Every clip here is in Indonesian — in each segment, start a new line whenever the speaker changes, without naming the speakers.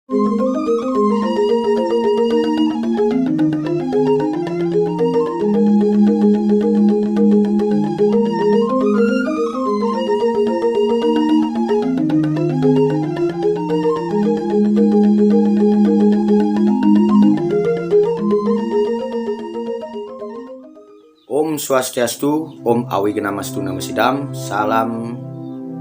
Om Swastiastu, Om Awigamastu Namasidam, salam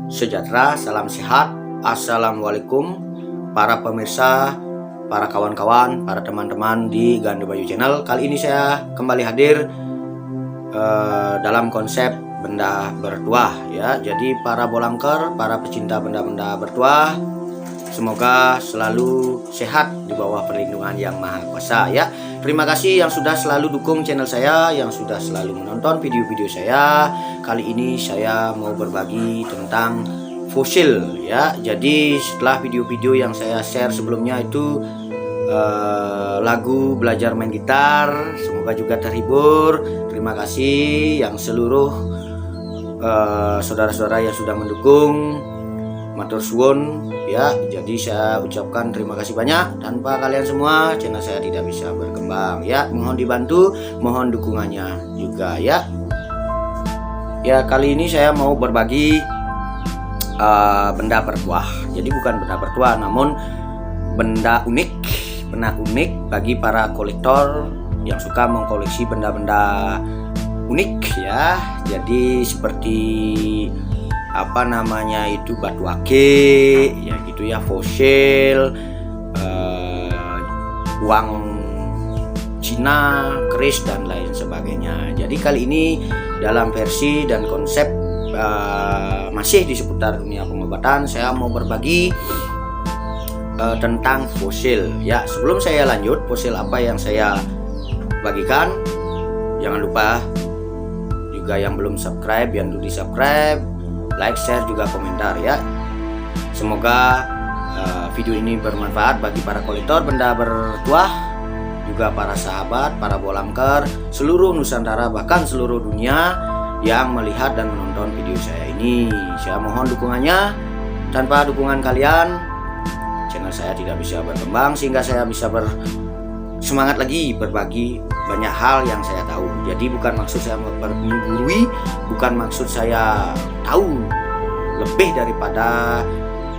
sejahtera, salam sehat, assalamualaikum para pemirsa, para kawan-kawan, para teman-teman di Ganda Bayu Channel. Kali ini saya kembali hadir dalam konsep benda bertuah ya. Jadi para bolangker, para pecinta benda-benda bertuah, semoga selalu sehat di bawah perlindungan Yang Maha Kuasa ya. Terima kasih yang sudah selalu dukung channel saya, yang sudah selalu menonton video-video saya. Kali ini saya mau berbagi tentang fosil ya. Jadi setelah video-video yang saya share sebelumnya itu lagu belajar main gitar, semoga juga terhibur. Terima kasih yang seluruh saudara-saudara yang sudah mendukung. Matur suwun ya. Jadi saya ucapkan terima kasih banyak. Tanpa kalian semua channel saya tidak bisa berkembang ya. Mohon dibantu, mohon dukungannya juga ya. Ya, kali ini saya mau berbagi benda bertuah. Jadi bukan benda bertuah, namun benda unik bagi para kolektor yang suka mengkoleksi benda-benda unik ya. Jadi seperti apa namanya itu, batu ake ya gitu ya, fosil, uang Cina, keris dan lain sebagainya. Jadi kali ini dalam versi dan konsep masih di seputar dunia pengobatan, saya mau berbagi tentang fosil ya. Sebelum saya lanjut, fosil apa yang saya bagikan, jangan lupa juga yang belum subscribe, yang dulu di subscribe, like, share, juga komentar ya. Semoga video ini bermanfaat bagi para kolektor benda bertuah, juga para sahabat, para bolamker seluruh Nusantara, bahkan seluruh dunia yang melihat dan menonton video saya ini. Saya mohon dukungannya. Tanpa dukungan kalian, channel saya tidak bisa berkembang, sehingga saya bisa bersemangat lagi berbagi banyak hal yang saya tahu. Jadi bukan maksud saya menggurui, bukan maksud saya tahu lebih daripada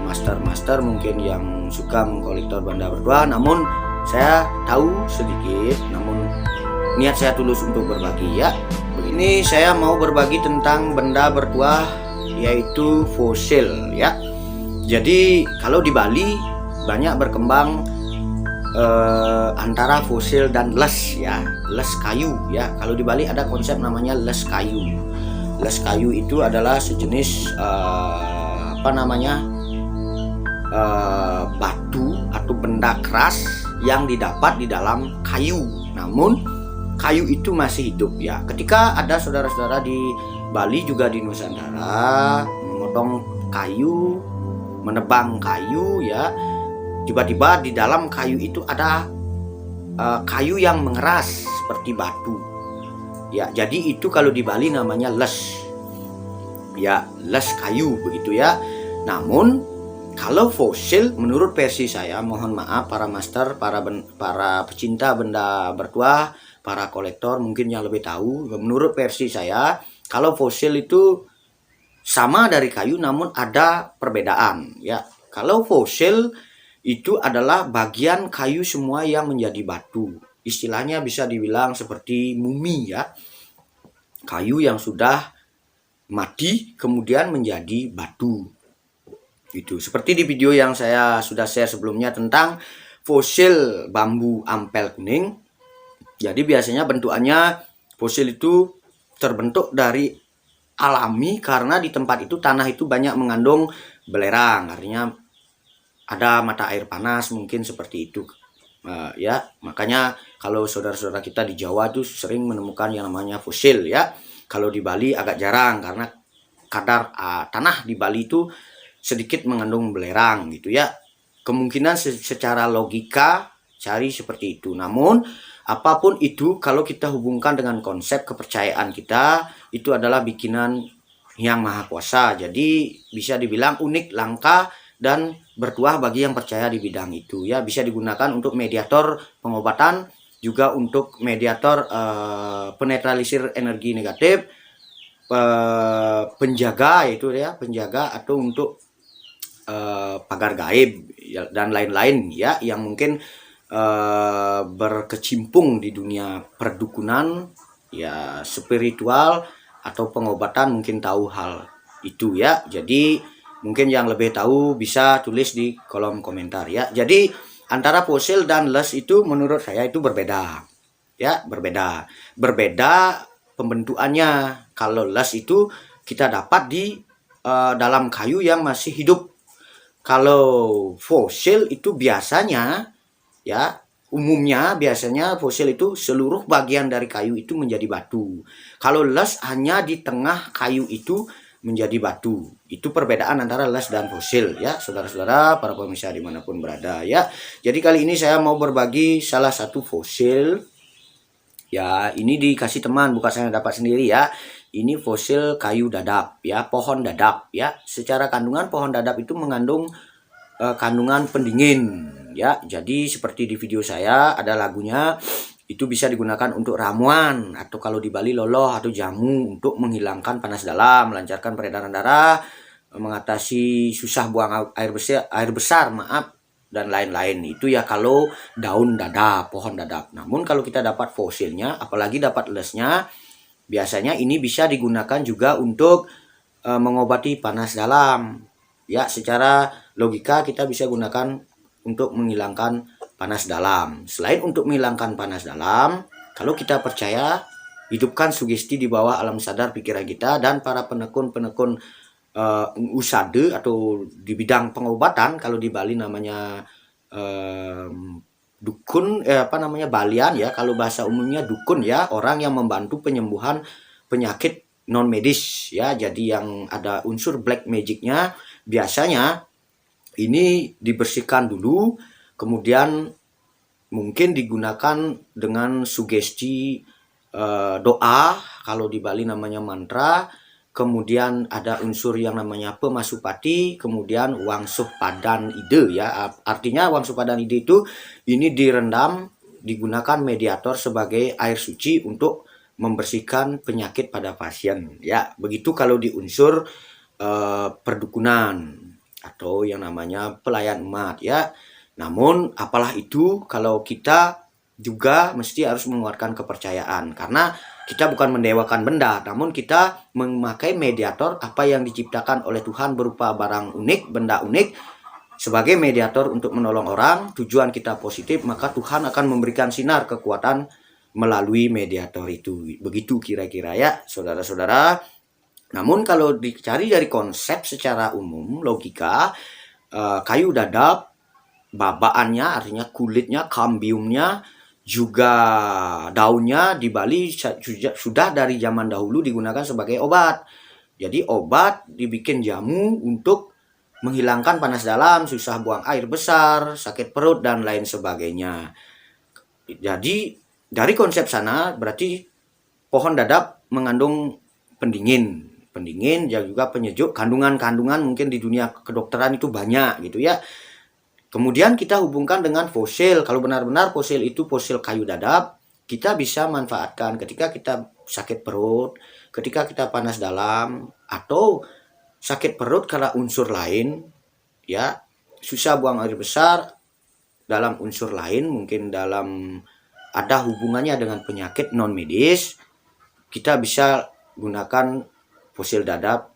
master-master mungkin yang suka mengkolektor benda bertuah, namun saya tahu sedikit, namun niat saya tulus untuk berbagi ya. Ini saya mau berbagi tentang benda bertuah, yaitu fosil ya. Jadi kalau di Bali banyak berkembang antara fosil dan les ya, les kayu ya. Kalau di Bali ada konsep namanya les kayu. Les kayu itu adalah sejenis apa namanya, batu atau benda keras yang didapat di dalam kayu, namun kayu itu masih hidup ya. Ketika ada saudara-saudara di Bali juga di Nusantara memotong kayu, menebang kayu ya, tiba-tiba di dalam kayu itu ada kayu yang mengeras seperti batu ya. Jadi itu kalau di Bali namanya les ya, les kayu begitu ya. Namun kalau fosil, menurut versi saya, mohon maaf para master, para pecinta benda bertuah, para kolektor mungkin yang lebih tahu, menurut versi saya, kalau fosil itu sama dari kayu namun ada perbedaan ya. Kalau fosil itu adalah bagian kayu semua yang menjadi batu. Istilahnya bisa dibilang seperti mumi ya. Kayu yang sudah mati kemudian menjadi batu. Itu seperti di video yang saya sudah share sebelumnya tentang fosil bambu ampel kuning. Jadi biasanya bentukannya fosil itu terbentuk dari alami karena di tempat itu tanah itu banyak mengandung belerang, artinya ada mata air panas mungkin seperti itu ya. Makanya kalau saudara-saudara kita di Jawa itu sering menemukan yang namanya fosil ya. Kalau di Bali agak jarang karena kadar tanah di Bali itu sedikit mengandung belerang gitu ya. Kemungkinan secara logika cari seperti itu. Namun apapun itu, kalau kita hubungkan dengan konsep kepercayaan kita, itu adalah bikinan Yang Maha Kuasa. Jadi bisa dibilang unik, langka, dan bertuah bagi yang percaya di bidang itu ya. Bisa digunakan untuk mediator pengobatan, juga untuk mediator penetralisir energi negatif, penjaga itu ya, penjaga, atau untuk pagar gaib ya, dan lain-lain ya, yang mungkin berkecimpung di dunia perdukunan ya, spiritual atau pengobatan, mungkin tahu hal itu ya. Jadi mungkin yang lebih tahu bisa tulis di kolom komentar ya. Jadi antara fosil dan les itu menurut saya itu berbeda ya, berbeda pembentukannya. Kalau les itu kita dapat di dalam kayu yang masih hidup. Kalau fosil itu biasanya ya, umumnya biasanya fosil itu seluruh bagian dari kayu itu menjadi batu. Kalau les hanya di tengah kayu itu menjadi batu. Itu perbedaan antara les dan fosil ya, saudara-saudara, para pemirsa dimanapun berada ya. Jadi kali ini saya mau berbagi salah satu fosil ya. Ini dikasih teman, bukan saya dapat sendiri ya. Ini fosil kayu dadap ya, pohon dadap ya. Secara kandungan pohon dadap itu mengandung kandungan pendingin ya. Jadi seperti di video saya ada lagunya, itu bisa digunakan untuk ramuan, atau kalau di Bali loloh atau jamu, untuk menghilangkan panas dalam, melancarkan peredaran darah, mengatasi susah buang air besar maaf, dan lain-lain. Itu ya kalau daun dadap, pohon dadap. Namun kalau kita dapat fosilnya, apalagi dapat lesnya, biasanya ini bisa digunakan juga untuk mengobati panas dalam ya. Secara logika kita bisa gunakan untuk menghilangkan panas dalam. Selain untuk menghilangkan panas dalam, kalau kita percaya, hidupkan sugesti di bawah alam sadar pikiran kita, dan para penekun-penekun usade atau di bidang pengobatan, kalau di Bali namanya dukun, balian ya, kalau bahasa umumnya dukun ya, orang yang membantu penyembuhan penyakit non medis ya. Jadi yang ada unsur black magicnya, biasanya ini dibersihkan dulu, kemudian mungkin digunakan dengan sugesti doa, kalau di Bali namanya mantra. Kemudian ada unsur yang namanya pemasupati, kemudian wangsuh padan ide ya. Artinya wangsuh padan ide itu ini direndam, digunakan mediator sebagai air suci untuk membersihkan penyakit pada pasien ya. Begitu kalau di unsur perdukunan atau yang namanya pelayan umat ya. Namun apalah itu, kalau kita juga mesti harus menguatkan kepercayaan, karena kita bukan mendewakan benda, namun kita memakai mediator apa yang diciptakan oleh Tuhan berupa barang unik, benda unik, sebagai mediator untuk menolong orang. Tujuan kita positif, maka Tuhan akan memberikan sinar kekuatan melalui mediator itu. Begitu kira-kira ya, saudara-saudara. Namun kalau dicari dari konsep secara umum, logika, kayu dadap, babaannya artinya kulitnya, kambiumnya, juga daunnya di Bali sudah dari zaman dahulu digunakan sebagai obat. Jadi obat dibikin jamu untuk menghilangkan panas dalam, susah buang air besar, sakit perut, dan lain sebagainya. Jadi dari konsep sana berarti pohon dadap mengandung pendingin dan juga penyejuk. Kandungan-kandungan mungkin di dunia kedokteran itu banyak gitu ya. Kemudian kita hubungkan dengan fosil. Kalau benar-benar fosil itu fosil kayu dadap, kita bisa manfaatkan ketika kita sakit perut, ketika kita panas dalam, atau sakit perut karena unsur lain ya, susah buang air besar dalam unsur lain, mungkin dalam ada hubungannya dengan penyakit non medis, kita bisa gunakan fosil dadap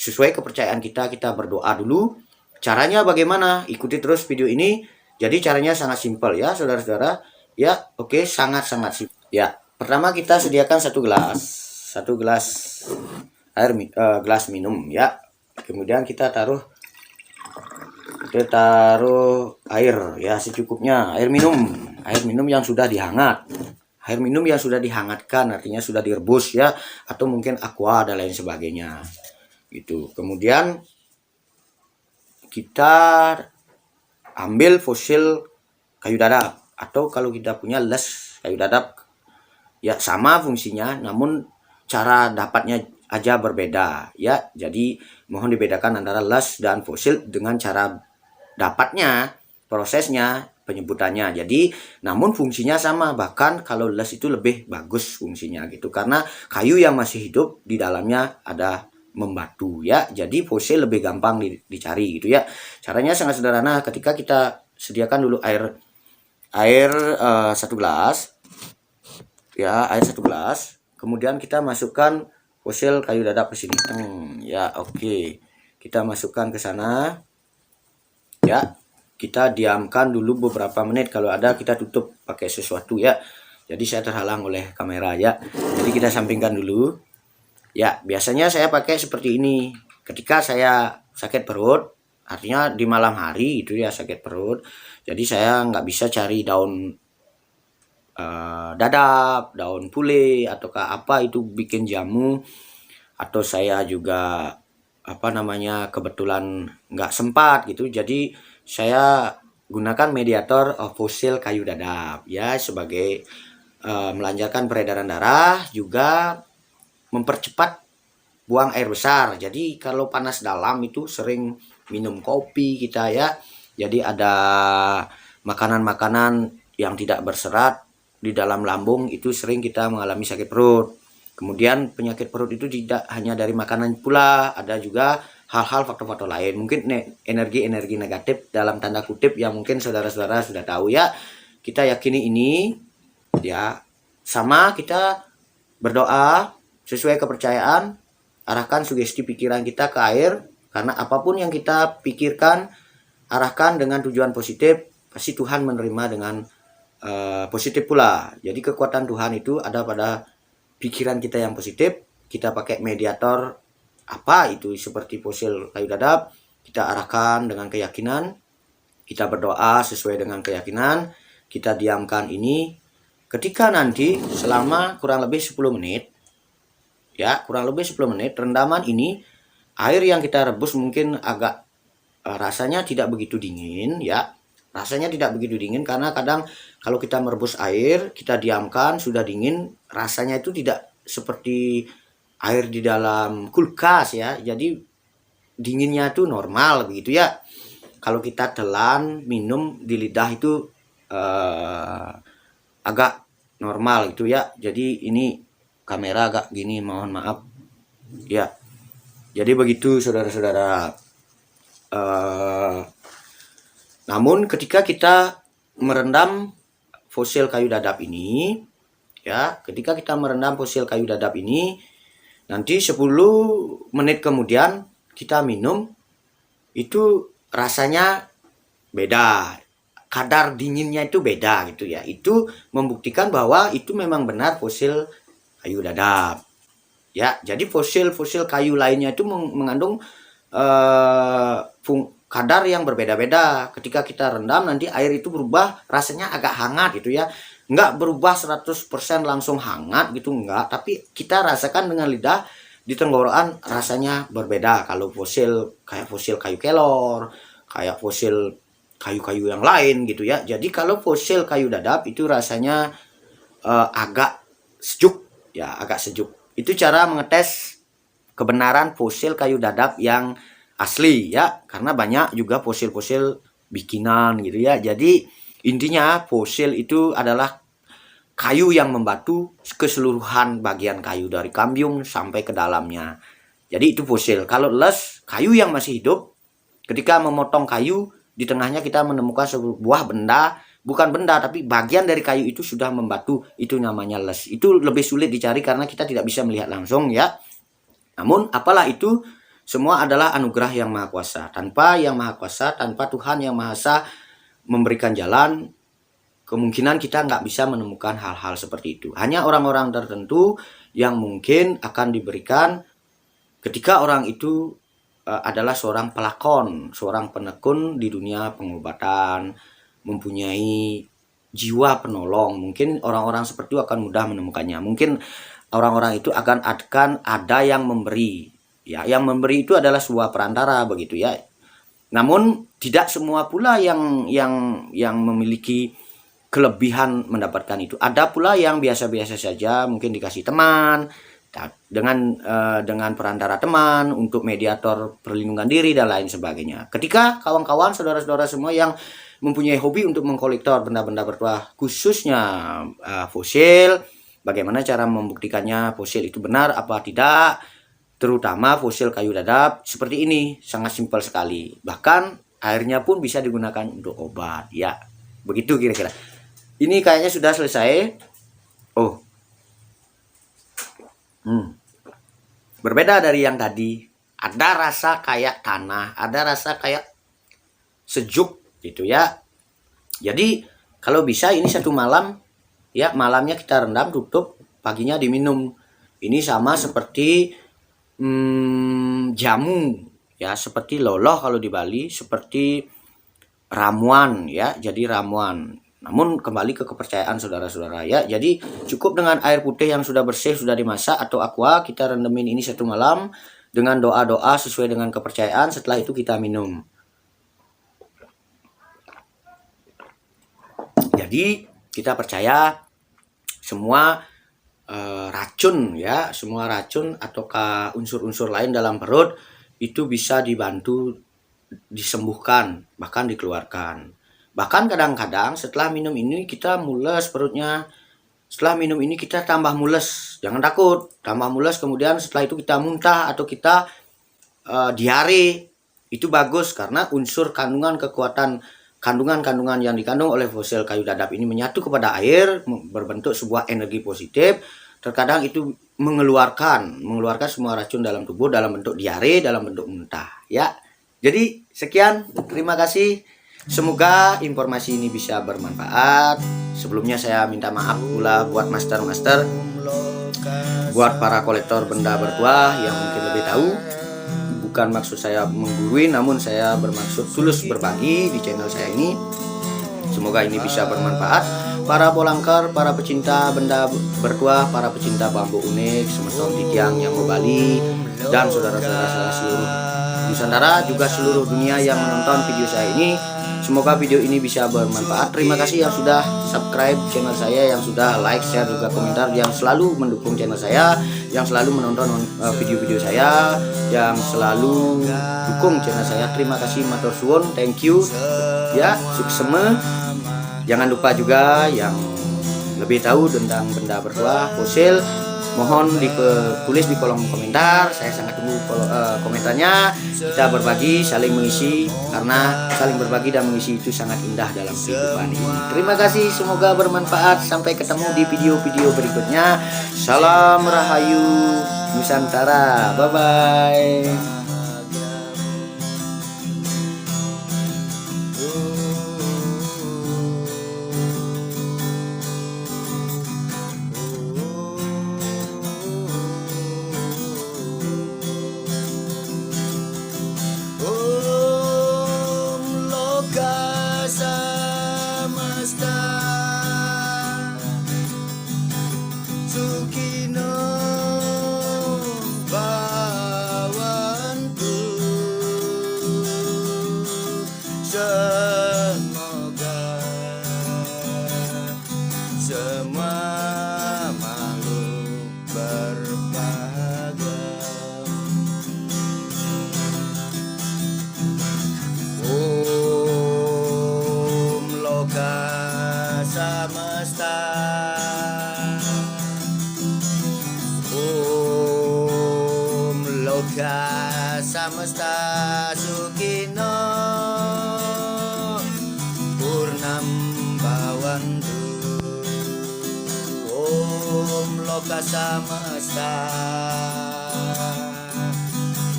sesuai kepercayaan kita. Kita berdoa dulu. Caranya bagaimana? Ikuti terus video ini. Jadi caranya sangat simpel ya, saudara-saudara. Ya, oke, sangat-sangat simpel. Ya, pertama kita sediakan satu gelas air, gelas minum ya. Kemudian kita taruh air ya secukupnya. Air minum yang sudah dihangat. Air minum yang sudah dihangatkan artinya sudah direbus ya, atau mungkin aqua dan lain sebagainya. Gitu. Kemudian kita ambil fosil kayu dadap, atau kalau kita punya les kayu dadap ya, sama fungsinya, namun cara dapatnya aja berbeda ya. Jadi mohon dibedakan antara les dan fosil dengan cara dapatnya, prosesnya, penyebutannya. Jadi namun fungsinya sama, bahkan kalau les itu lebih bagus fungsinya gitu, karena kayu yang masih hidup di dalamnya ada membatu ya. Jadi fosil lebih gampang dicari gitu ya. Caranya sangat sederhana. Ketika kita sediakan dulu air 1 gelas ya, air 1 gelas, kemudian kita masukkan fosil kayu dadap ke sini ya. Oke, kita masukkan ke sana ya. Kita diamkan dulu beberapa menit. Kalau ada kita tutup pakai sesuatu ya. Jadi saya terhalang oleh kamera ya. Jadi kita sampingkan dulu ya. Biasanya saya pakai seperti ini ketika saya sakit perut, artinya di malam hari itu ya, sakit perut. Jadi saya nggak bisa cari daun dadap, daun pule ataukah apa itu bikin jamu, atau saya juga kebetulan nggak sempat gitu. Jadi saya gunakan mediator fosil kayu dadap ya, sebagai melancarkan peredaran darah, juga mempercepat buang air besar. Jadi kalau panas dalam itu sering minum kopi kita ya. Jadi ada makanan-makanan yang tidak berserat di dalam lambung, itu sering kita mengalami sakit perut. Kemudian penyakit perut itu tidak hanya dari makanan pula, ada juga hal-hal faktor-faktor lain. Mungkin energi-energi negatif dalam tanda kutip yang mungkin saudara-saudara sudah tahu ya. Kita yakini ini ya, sama kita berdoa sesuai kepercayaan, arahkan sugesti pikiran kita ke air, karena apapun yang kita pikirkan, arahkan dengan tujuan positif, pasti Tuhan menerima dengan positif pula. Jadi kekuatan Tuhan itu ada pada pikiran kita yang positif. Kita pakai mediator apa itu seperti fosil kayu dadap, kita arahkan dengan keyakinan, kita berdoa sesuai dengan keyakinan, kita diamkan ini. Ketika nanti selama kurang lebih 10 menit ya, kurang lebih 10 menit rendaman ini, air yang kita rebus mungkin agak rasanya tidak begitu dingin ya. Rasanya tidak begitu dingin karena kadang kalau kita merebus air, kita diamkan sudah dingin, rasanya itu tidak seperti air di dalam kulkas ya. Jadi dinginnya itu normal begitu ya. Kalau kita telan minum di lidah itu agak normal gitu ya. Jadi ini kamera agak gini, mohon maaf ya. Jadi begitu saudara-saudara. Namun ketika kita merendam fosil kayu dadap ini ya, ketika kita merendam fosil kayu dadap ini, nanti 10 menit kemudian kita minum, itu rasanya beda, kadar dinginnya itu beda gitu ya. Itu membuktikan bahwa itu memang benar fosil kayu dadap ya. Jadi fosil-fosil kayu lainnya itu mengandung kadar yang berbeda-beda. Ketika kita rendam nanti air itu berubah, rasanya agak hangat gitu ya. Enggak berubah 100% langsung hangat gitu, enggak. Tapi kita rasakan dengan lidah di tenggorokan rasanya berbeda. Kalau fosil, kayak fosil kayu kelor, kayak fosil kayu-kayu yang lain gitu ya. Jadi kalau fosil kayu dadap itu rasanya agak sejuk ya, agak sejuk. Itu cara mengetes kebenaran fosil kayu dadap yang asli ya, karena banyak juga fosil-fosil bikinan gitu ya. Jadi intinya fosil itu adalah kayu yang membatu, keseluruhan bagian kayu dari kambium sampai ke dalamnya. Jadi itu fosil. Kalau les, kayu yang masih hidup, ketika memotong kayu, di tengahnya kita menemukan sebuah benda, bukan benda tapi bagian dari kayu itu sudah membatu, itu namanya les. Itu lebih sulit dicari karena kita tidak bisa melihat langsung ya. Namun apalah itu, semua adalah anugerah yang maha kuasa. Tanpa yang maha kuasa, tanpa Tuhan yang maha esa memberikan jalan, kemungkinan kita nggak bisa menemukan hal-hal seperti itu. Hanya orang-orang tertentu yang mungkin akan diberikan ketika orang itu adalah seorang pelakon, seorang penekun di dunia pengobatan, mempunyai jiwa penolong. Mungkin orang-orang seperti itu akan mudah menemukannya. Mungkin orang-orang itu akan ada yang memberi. Ya, yang memberi itu adalah sebuah perantara begitu ya. Namun tidak semua pula yang memiliki kelebihan mendapatkan itu. Ada pula yang biasa-biasa saja, mungkin dikasih teman, dengan perantara teman untuk mediator perlindungan diri dan lain sebagainya. Ketika kawan-kawan, saudara-saudara semua yang mempunyai hobi untuk mengkolektor benda-benda bertuah, khususnya fosil, bagaimana cara membuktikannya fosil itu benar apa tidak, terutama fosil kayu dadap seperti ini, sangat simpel sekali. Bahkan airnya pun bisa digunakan untuk obat, ya. Begitu kira-kira. Ini kayaknya sudah selesai. Oh. Berbeda dari yang tadi, ada rasa kayak tanah, ada rasa kayak sejuk gitu ya. Jadi kalau bisa ini satu malam ya, malamnya kita rendam, tutup, paginya diminum. Ini sama seperti jamu ya, seperti loloh kalau di Bali, seperti ramuan ya, jadi ramuan. Namun kembali ke kepercayaan saudara-saudara ya. Jadi cukup dengan air putih yang sudah bersih, sudah dimasak atau aqua, kita rendemin ini satu malam dengan doa-doa sesuai dengan kepercayaan. Setelah itu kita minum. Jadi kita percaya semua racun ya, semua racun ataukah unsur-unsur lain dalam perut itu bisa dibantu disembuhkan, bahkan dikeluarkan. Bahkan kadang-kadang setelah minum ini kita mules perutnya. Setelah minum ini kita tambah mules. Jangan takut, tambah mules, kemudian setelah itu kita muntah atau kita diare. Itu bagus karena unsur kandungan yang dikandung oleh fosil kayu dadap ini menyatu kepada air, berbentuk sebuah energi positif. Terkadang itu mengeluarkan semua racun dalam tubuh dalam bentuk diare, dalam bentuk muntah ya. Jadi sekian, terima kasih. Semoga informasi ini bisa bermanfaat. Sebelumnya saya minta maaf pula buat master-master, buat para kolektor benda bertuah yang mungkin lebih tahu. Bukan maksud saya menggurui, namun saya bermaksud tulus berbagi di channel saya ini. Semoga ini bisa bermanfaat. Para polangker, para pecinta benda bertuah, para pecinta bambu unik, semeton titiang yang Bali, dan saudara-saudara saya seluruh Nusantara, juga seluruh dunia yang menonton video saya ini. Semoga video ini bisa bermanfaat. Terima kasih yang sudah subscribe channel saya, yang sudah like, share, juga komentar, yang selalu mendukung channel saya, yang selalu menonton video-video saya, yang selalu dukung channel saya. Terima kasih, matur suwun, thank you ya, suksema. Jangan lupa juga yang lebih tahu tentang benda bertuah fosil, mohon tulis di kolom komentar. Saya sangat tunggu komentarnya. Kita berbagi, saling mengisi, karena saling berbagi dan mengisi itu sangat indah dalam kehidupan ini. Terima kasih, semoga bermanfaat. Sampai ketemu di video-video berikutnya. Salam Rahayu Nusantara. Bye bye. Semua makhluk berbahagia. Om Loka Samasta, Om Loka Samasta Sukino Purnambawantu. Om Loka Samasta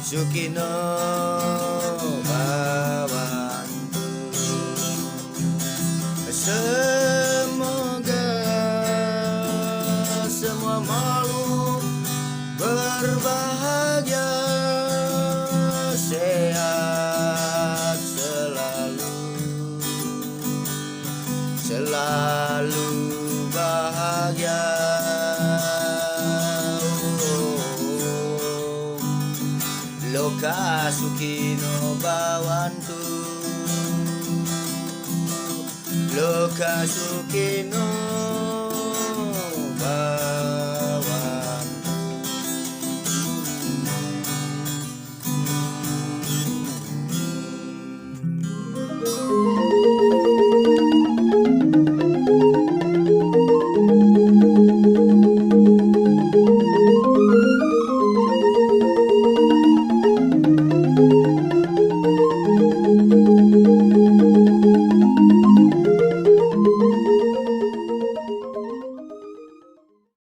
Sukino Bhavantu. Semoga semua makhluk berbahagia, sehat selalu, selalu bahagia. Loka Sukino Bhavantu, Loka Sukino